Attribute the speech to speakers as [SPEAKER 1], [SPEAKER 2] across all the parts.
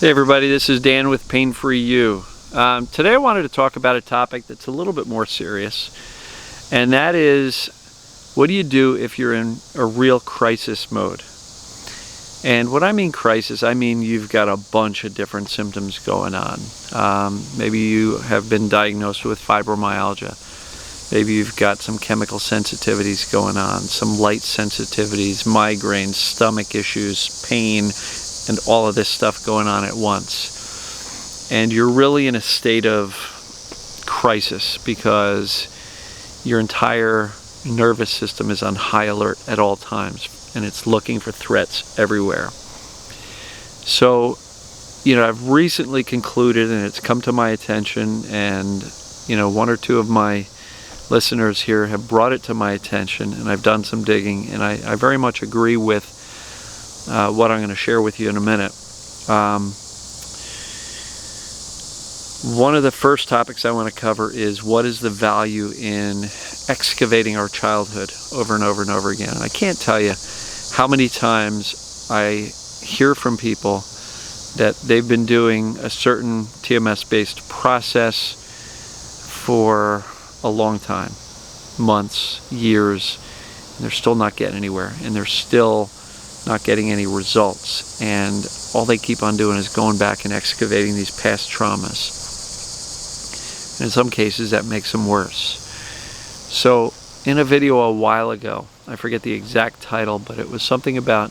[SPEAKER 1] Hey everybody, this is Dan with Pain Free You. Today I wanted to talk about a topic that's a little bit more serious, and that is, what do you do if you're in a real crisis mode? And what I mean crisis, I mean you've got a bunch of different symptoms going on. Maybe you have been diagnosed with fibromyalgia. Maybe you've got some chemical sensitivities going on, some light sensitivities, migraines, stomach issues, pain, and all of this stuff going on at once. And you're really in a state of crisis because your entire nervous system is on high alert at all times, and it's looking for threats everywhere. So, I've recently concluded, and it's come to my attention, and one or two of my listeners here have brought it to my attention, and I've done some digging, and I very much agree with what I'm going to share with you in a minute. One of the first topics I want to cover is, what is the value in excavating our childhood over and over and over again? And I can't tell you how many times I hear from people that they've been doing a certain TMS-based process for a long time, months, years, and they're still not getting anywhere, and they're still not getting any results, and all they keep on doing is going back and excavating these past traumas. And in some cases that makes them worse. So in a video a while ago, I forget the exact title, but it was something about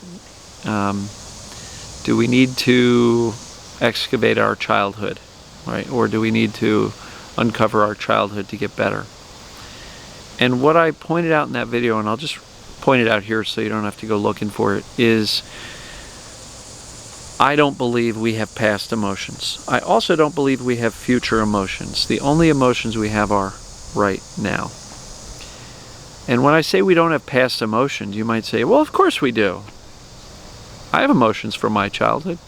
[SPEAKER 1] do we need to excavate our childhood, right? Or do we need to uncover our childhood to get better? And what I pointed out in that video, and I'll just point it out here so you don't have to go looking for it, is I don't believe we have past emotions. I also don't believe we have future emotions. The only emotions we have are right now. And when I say we don't have past emotions, you might say, well, of course we do. I have emotions from my childhood.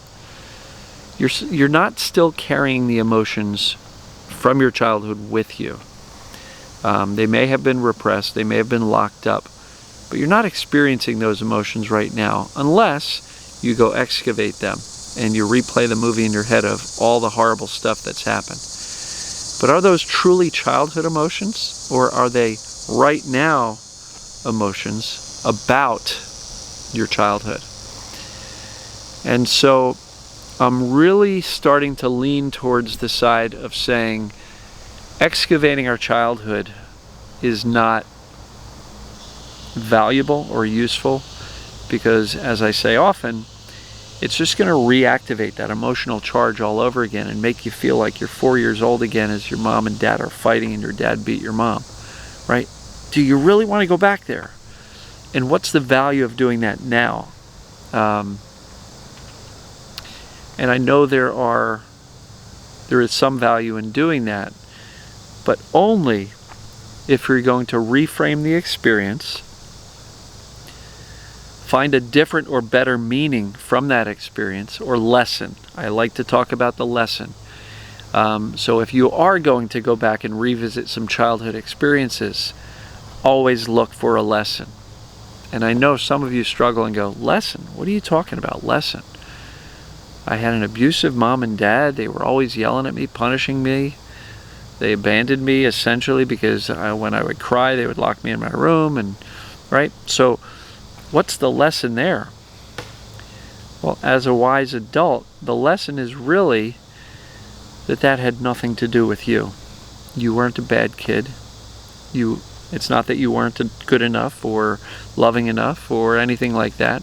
[SPEAKER 1] You're not still carrying the emotions from your childhood with you. They may have been repressed, they may have been locked up, but you're not experiencing those emotions right now unless you go excavate them and you replay the movie in your head of all the horrible stuff that's happened. But are those truly childhood emotions, or are they right now emotions about your childhood? And so I'm really starting to lean towards the side of saying excavating our childhood is not valuable or useful, because, as I say often, it's just going to reactivate that emotional charge all over again and make you feel like you're 4 years old again as your mom and dad are fighting and your dad beat your mom, right? Do you really want to go back there? And what's the value of doing that now? And I know there is some value in doing that, but only if you're going to reframe the experience, find a different or better meaning from that experience, or lesson. I like to talk about the lesson. So if you are going to go back and revisit some childhood experiences, always look for a lesson. And I know some of you struggle and go, lesson? What are you talking about, lesson? I had an abusive mom and dad. They were always yelling at me, punishing me. They abandoned me essentially because when I would cry, they would lock me in my room, and right? So what's the lesson there? Well, as a wise adult, the lesson is really that had nothing to do with you. You weren't a bad kid. It's not that you weren't good enough or loving enough or anything like that.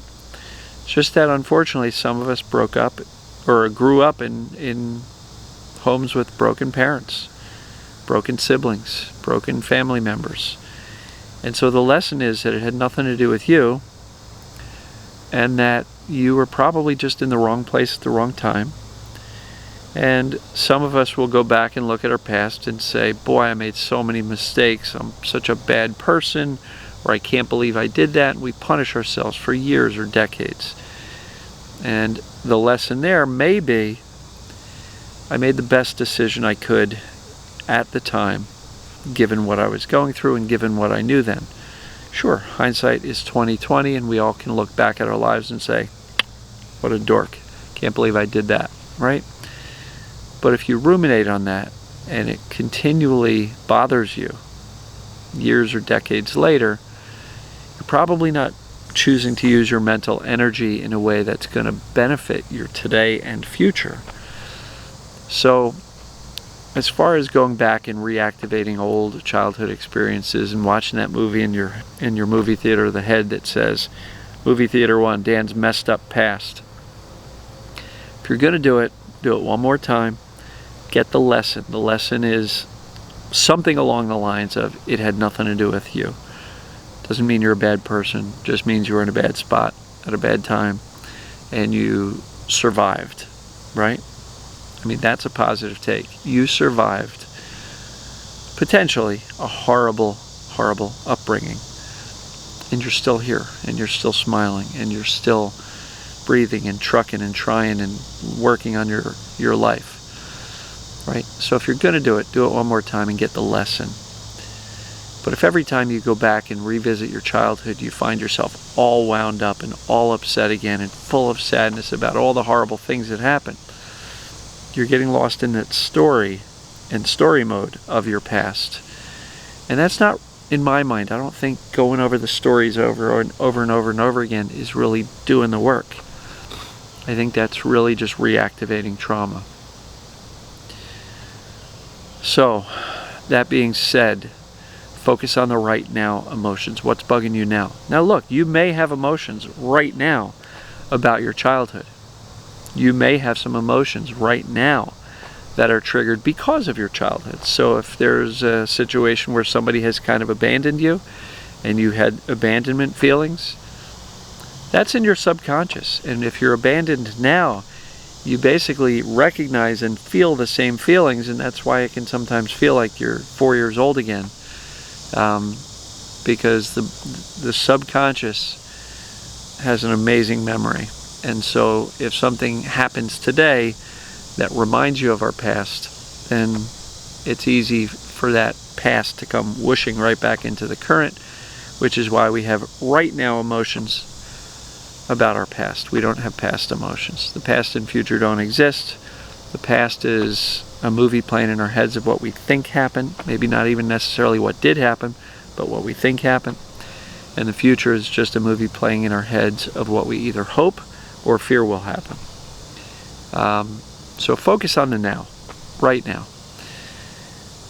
[SPEAKER 1] It's just that unfortunately some of us broke up or grew up in homes with broken parents, broken siblings, broken family members. And so the lesson is that it had nothing to do with you, and that you were probably just in the wrong place at the wrong time. And some of us will go back and look at our past and say, boy, I made so many mistakes, I'm such a bad person, or I can't believe I did that, and we punish ourselves for years or decades. And the lesson there may be, I made the best decision I could at the time, given what I was going through and given what I knew then. Sure, hindsight is 20/20, and we all can look back at our lives and say, what a dork. Can't believe I did that, right? But if you ruminate on that and it continually bothers you years or decades later, you're probably not choosing to use your mental energy in a way that's going to benefit your today and future. So as far as going back and reactivating old childhood experiences and watching that movie in your movie theater of the head that says, Movie Theater 1, Dan's messed up past. If you're going to do it one more time. Get the lesson. The lesson is something along the lines of, it had nothing to do with you. Doesn't mean you're a bad person, just means you were in a bad spot at a bad time and you survived, right? I mean, that's a positive take. You survived potentially a horrible, horrible upbringing, and you're still here, and you're still smiling, and you're still breathing and trucking and trying and working on your life, right? So if you're going to do it one more time and get the lesson. But if every time you go back and revisit your childhood, you find yourself all wound up and all upset again and full of sadness about all the horrible things that happened, you're getting lost in that story mode of your past. And that's not, in my mind, I don't think going over the stories over and over and over and over again is really doing the work. I think that's really just reactivating trauma. So, that being said, focus on the right now emotions. What's bugging you now? Now look, you may have emotions right now about your childhood. You may have some emotions right now that are triggered because of your childhood. So if there's a situation where somebody has kind of abandoned you and you had abandonment feelings, that's in your subconscious. And if you're abandoned now, you basically recognize and feel the same feelings, and that's why it can sometimes feel like you're 4 years old again, because the subconscious has an amazing memory. And so if something happens today that reminds you of our past, then it's easy for that past to come whooshing right back into the current, which is why we have right now emotions about our past. We don't have past emotions. The past and future don't exist. The past is a movie playing in our heads of what we think happened, maybe not even necessarily what did happen, but what we think happened. And the future is just a movie playing in our heads of what we either hope or fear will happen. So focus on the now, right now.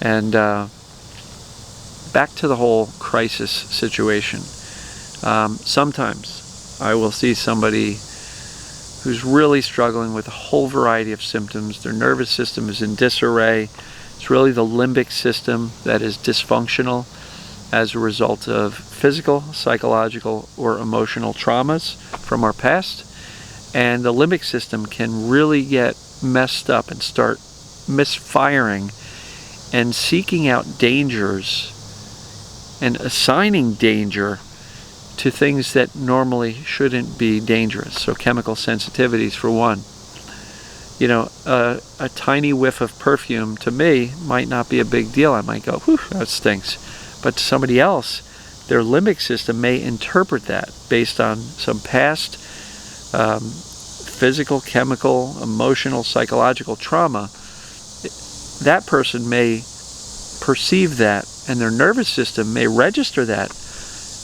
[SPEAKER 1] And back to the whole crisis situation. Sometimes I will see somebody who's really struggling with a whole variety of symptoms. Their nervous system is in disarray. It's really the limbic system that is dysfunctional as a result of physical, psychological, or emotional traumas from our past. And the limbic system can really get messed up and start misfiring and seeking out dangers and assigning danger to things that normally shouldn't be dangerous. So chemical sensitivities, for one. You know, a tiny whiff of perfume to me might not be a big deal. I might go, whew, that stinks. But to somebody else, their limbic system may interpret that based on some past physical, chemical, emotional, psychological trauma. That person may perceive that, and their nervous system may register that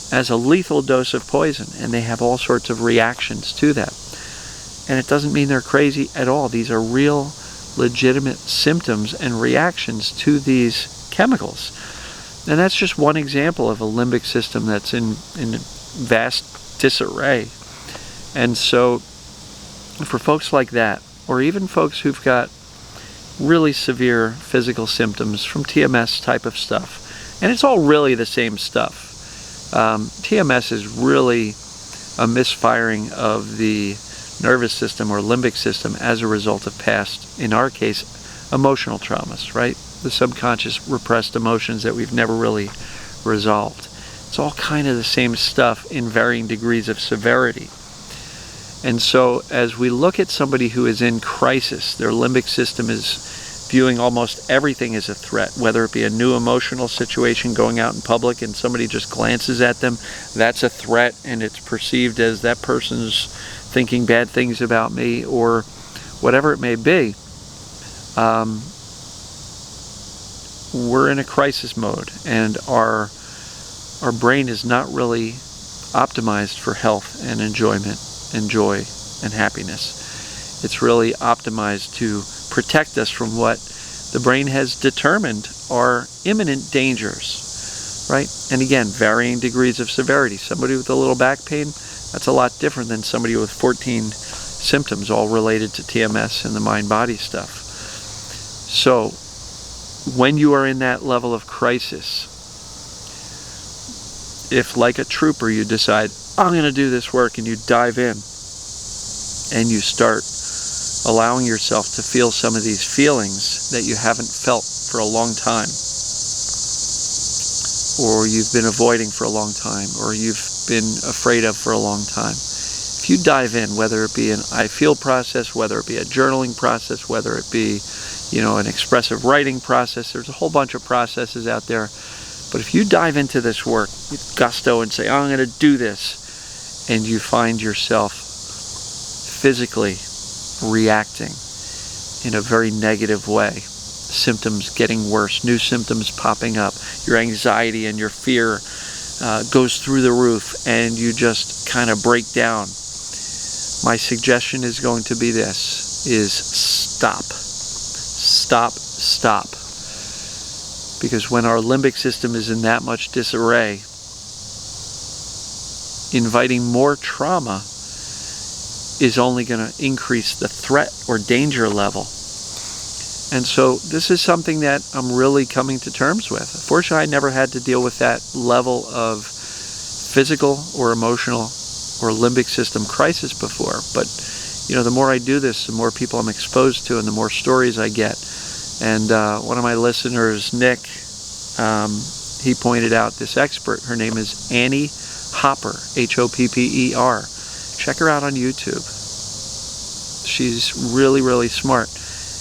[SPEAKER 1] as a lethal dose of poison, and they have all sorts of reactions to that. And it doesn't mean they're crazy at all. These are real, legitimate symptoms and reactions to these chemicals. And that's just one example of a limbic system that's in vast disarray. And so for folks like that, or even folks who've got really severe physical symptoms from TMS type of stuff, and it's all really the same stuff. TMS is really a misfiring of the nervous system or limbic system as a result of past, in our case, emotional traumas, right? The subconscious repressed emotions that we've never really resolved. It's all kind of the same stuff in varying degrees of severity. And so as we look at somebody who is in crisis, their limbic system is viewing almost everything as a threat, whether it be a new emotional situation going out in public and somebody just glances at them, that's a threat, and it's perceived as that person's thinking bad things about me, or whatever it may be, we're in a crisis mode, and our brain is not really optimized for health and enjoyment and joy and happiness. It's really optimized to protect us from what the brain has determined are imminent dangers, right? And again, varying degrees of severity. Somebody with a little back pain, that's a lot different than somebody with 14 symptoms, all related to TMS and the mind-body stuff. So when you are in that level of crisis, if like a trooper you decide, I'm going to do this work, and you dive in and you start allowing yourself to feel some of these feelings that you haven't felt for a long time, or you've been avoiding for a long time, or you've been afraid of for a long time. If you dive in, whether it be an I feel process, whether it be a journaling process, whether it be, an expressive writing process, there's a whole bunch of processes out there. But if you dive into this work with gusto and say, I'm going to do this, and you find yourself physically reacting in a very negative way, symptoms getting worse, new symptoms popping up, your anxiety and your fear goes through the roof, and you just kind of break down, my suggestion is going to be this, is stop. Because when our limbic system is in that much disarray, inviting more trauma is only going to increase the threat or danger level. And so this is something that I'm really coming to terms with. Fortunately, I never had to deal with that level of physical or emotional or limbic system crisis before. But the more I do this, the more people I'm exposed to and the more stories I get. And one of my listeners, Nick, he pointed out this expert. Her name is Annie Hopper, Hopper. Check her out on YouTube. She's really, really smart.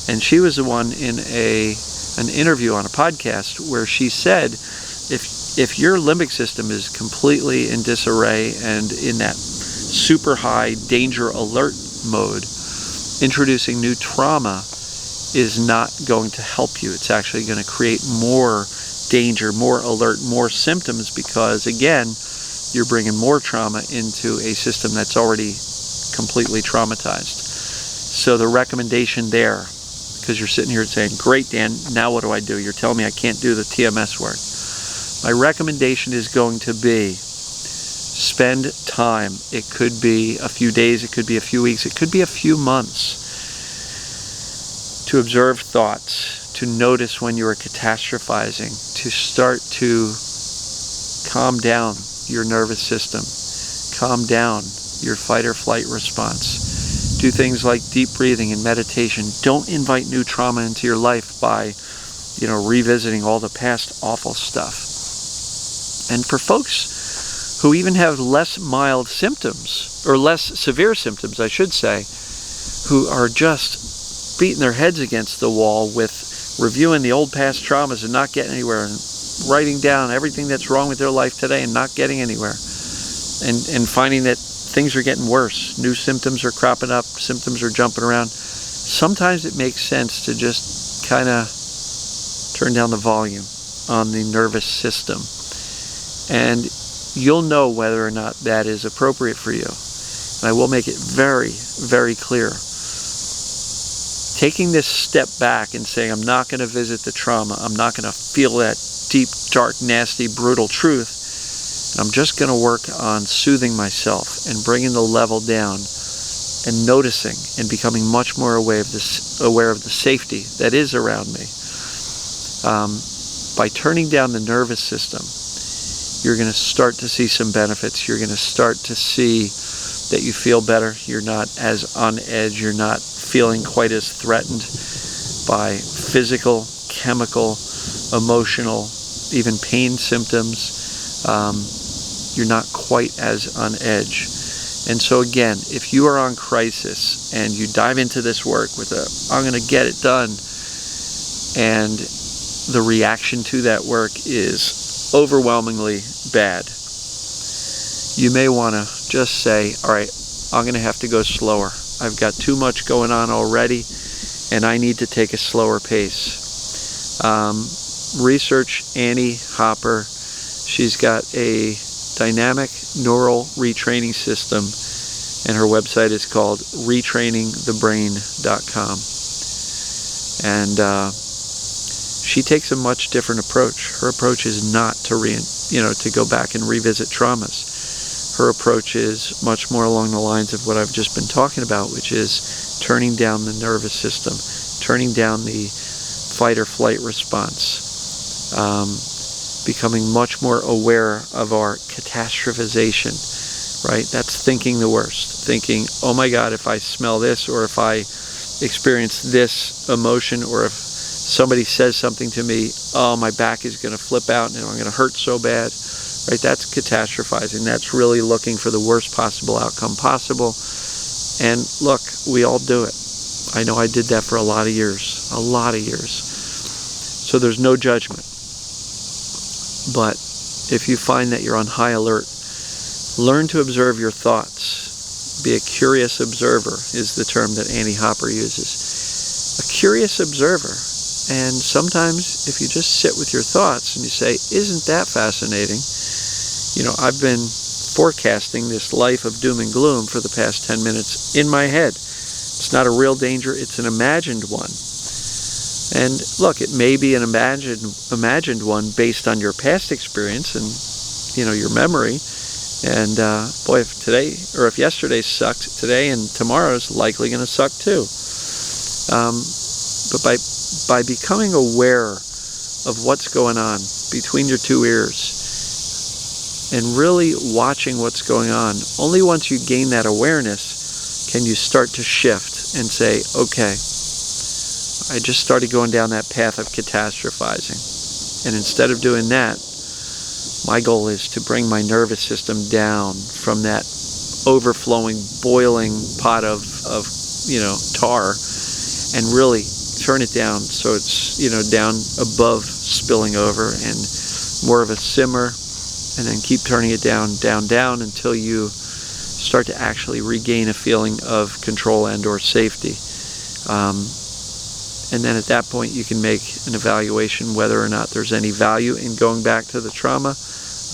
[SPEAKER 1] And she was the one in an interview on a podcast where she said, if your limbic system is completely in disarray and in that super high danger alert mode, introducing new trauma is not going to help you. It's actually going to create more danger, more alert, more symptoms, because again, you're bringing more trauma into a system that's already completely traumatized. So the recommendation there, because you're sitting here saying, great, Dan, now what do I do? You're telling me I can't do the TMS work. My recommendation is going to be spend time. It could be a few days, it could be a few weeks, it could be a few months, to observe thoughts, to notice when you are catastrophizing, to start to calm down your nervous system, calm down your fight or flight response. Do things like deep breathing and meditation. Don't invite new trauma into your life by, revisiting all the past awful stuff. And for folks who even have less mild symptoms, or less severe symptoms, I should say, who are just beating their heads against the wall with reviewing the old past traumas and not getting anywhere, and writing down everything that's wrong with their life today and not getting anywhere, and finding that things are getting worse, new symptoms are cropping up, symptoms are jumping around. Sometimes it makes sense to just kind of turn down the volume on the nervous system, and you'll know whether or not that is appropriate for you. And I will make it very, very clear. Taking this step back and saying, I'm not going to visit the trauma, I'm not going to feel that deep, dark, nasty, brutal truth, and I'm just going to work on soothing myself and bringing the level down and noticing and becoming much more aware of the safety that is around me. By turning down the nervous system, you're going to start to see some benefits. You're going to start to see that you feel better. You're not as on edge. You're not feeling quite as threatened by physical, chemical, emotional, even pain symptoms. You're not quite as on edge. And so again, if you are on crisis and you dive into this work with I'm going to get it done, and the reaction to that work is overwhelmingly bad, you may want to just say, all right, I'm going to have to go slower. I've got too much going on already, and I need to take a slower pace. Research Annie Hopper. She's got a dynamic neural retraining system, and her website is called retrainingthebrain.com. And she takes a much different approach. Her approach is not to to go back and revisit traumas. Her approach is much more along the lines of what I've just been talking about, which is turning down the nervous system, turning down the fight or flight response, becoming much more aware of our catastrophization, right? That's thinking the worst. Thinking, oh my God, if I smell this, or if I experience this emotion, or if somebody says something to me, oh, my back is going to flip out and I'm going to hurt so bad, right? That's catastrophizing. That's really looking for the worst possible outcome possible. And look, we all do it. I know I did that for a lot of years. So there's no judgment. But if you find that you're on high alert, learn to observe your thoughts. Be a curious observer is the term that Annie Hopper uses. A curious observer. And sometimes if you just sit with your thoughts and you say, isn't that fascinating? I've been forecasting this life of doom and gloom for the past 10 minutes in my head. It's not a real danger, it's an imagined one. And look, it may be an imagined one based on your past experience and your memory. And boy, if yesterday sucked, today and tomorrow's likely going to suck too. But by becoming aware of what's going on between your two ears and really watching what's going on, only once you gain that awareness can you start to shift and say, okay, I just started going down that path of catastrophizing. And instead of doing that, my goal is to bring my nervous system down from that overflowing, boiling pot of tar, and really turn it down so it's down above spilling over and more of a simmer, and then keep turning it down until you start to actually regain a feeling of control and or safety. And then at that point you can make an evaluation whether or not there's any value in going back to the trauma.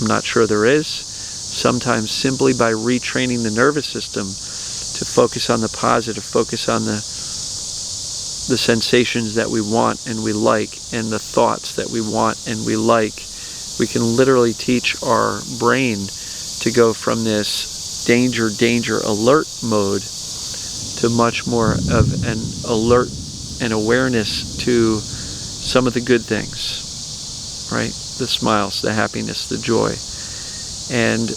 [SPEAKER 1] I'm not sure there is. Sometimes simply by retraining the nervous system to focus on the positive, focus on the sensations that we want and we like, and the thoughts that we want and we like, we can literally teach our brain to go from this danger, alert mode to much more of an alert and awareness to some of the good things, right? The smiles, the happiness, the joy. And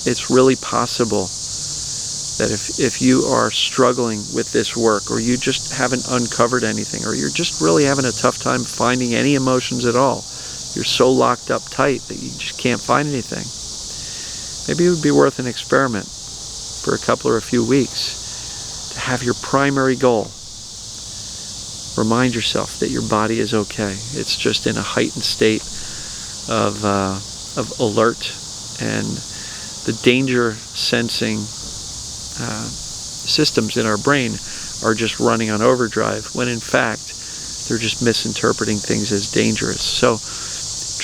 [SPEAKER 1] it's really possible that if you are struggling with this work, or you just haven't uncovered anything, or you're just really having a tough time finding any emotions at all, you're so locked up tight that you just can't find anything, maybe it would be worth an experiment for a couple or a few weeks to have your primary goal. Remind yourself that your body is okay. It's just in a heightened state of alert, and the danger sensing systems in our brain are just running on overdrive, when in fact they're just misinterpreting things as dangerous. So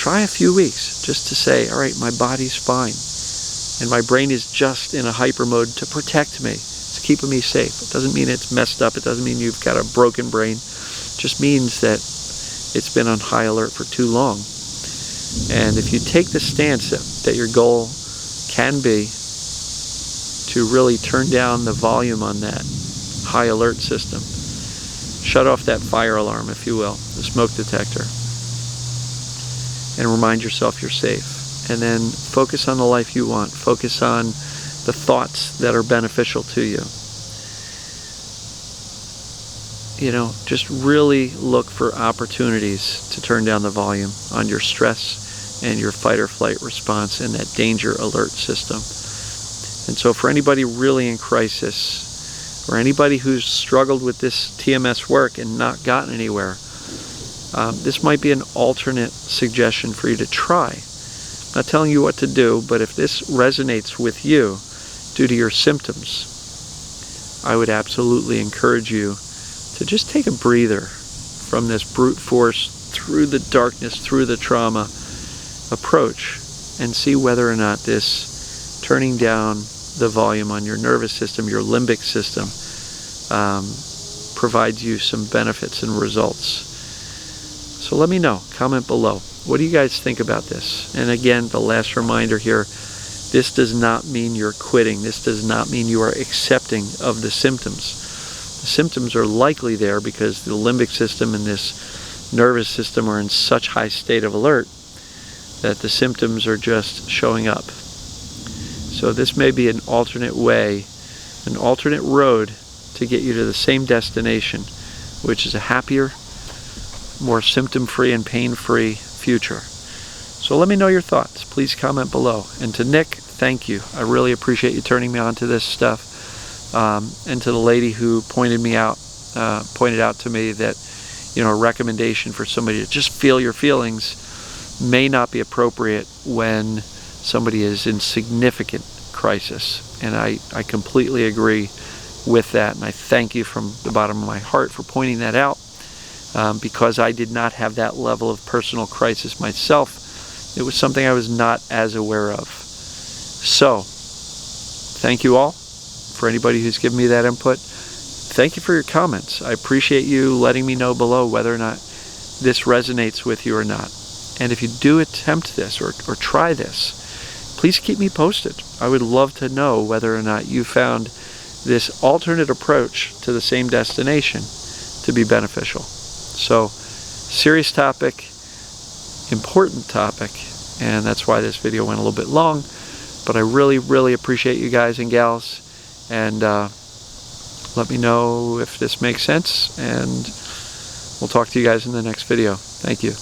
[SPEAKER 1] try a few weeks just to say, all right, my body's fine, and my brain is just in a hyper mode to protect me. It's keeping me safe. It doesn't mean it's messed up. It doesn't mean you've got a broken brain. It just means that it's been on high alert for too long. And if you take the stance that your goal can be to really turn down the volume on that high alert system, shut off that fire alarm, if you will, the smoke detector, and remind yourself you're safe. And then focus on the life you want. Focus on the thoughts that are beneficial to you. Just really look for opportunities to turn down the volume on your stress and your fight or flight response and that danger alert system. And so for anybody really in crisis, or anybody who's struggled with this TMS work and not gotten anywhere, this might be an alternate suggestion for you to try. I'm not telling you what to do, but if this resonates with you due to your symptoms, I would absolutely encourage you to just take a breather from this brute force, through the darkness, through the trauma approach, and see whether or not this turning down the volume on your nervous system, your limbic system, provides you some benefits and results. So let me know, comment below. What do you guys think about this? And again, the last reminder here, this does not mean you're quitting. This does not mean you are accepting of the symptoms. The symptoms are likely there because the limbic system and this nervous system are in such high state of alert that the symptoms are just showing up. So this may be an alternate way, an alternate road to get you to the same destination, which is a happier, more symptom-free and pain-free future. So let me know your thoughts. Please comment below. And to Nick, thank you. I really appreciate you turning me on to this stuff. And to the lady who pointed out to me that, you know, a recommendation for somebody to just feel your feelings may not be appropriate when somebody is in significant crisis. And I completely agree with that, and I thank you from the bottom of my heart for pointing that out, because I did not have that level of personal crisis myself. It was something I was not as aware of. So, thank you all, for anybody who's given me that input. Thank you for your comments. I appreciate you letting me know below whether or not this resonates with you or not. And if you do attempt this or try this, please keep me posted. I would love to know whether or not you found this alternate approach to the same destination to be beneficial. So, serious topic, important topic, and that's why this video went a little bit long, but I really, really appreciate you guys and gals, and let me know if this makes sense, and we'll talk to you guys in the next video. Thank you.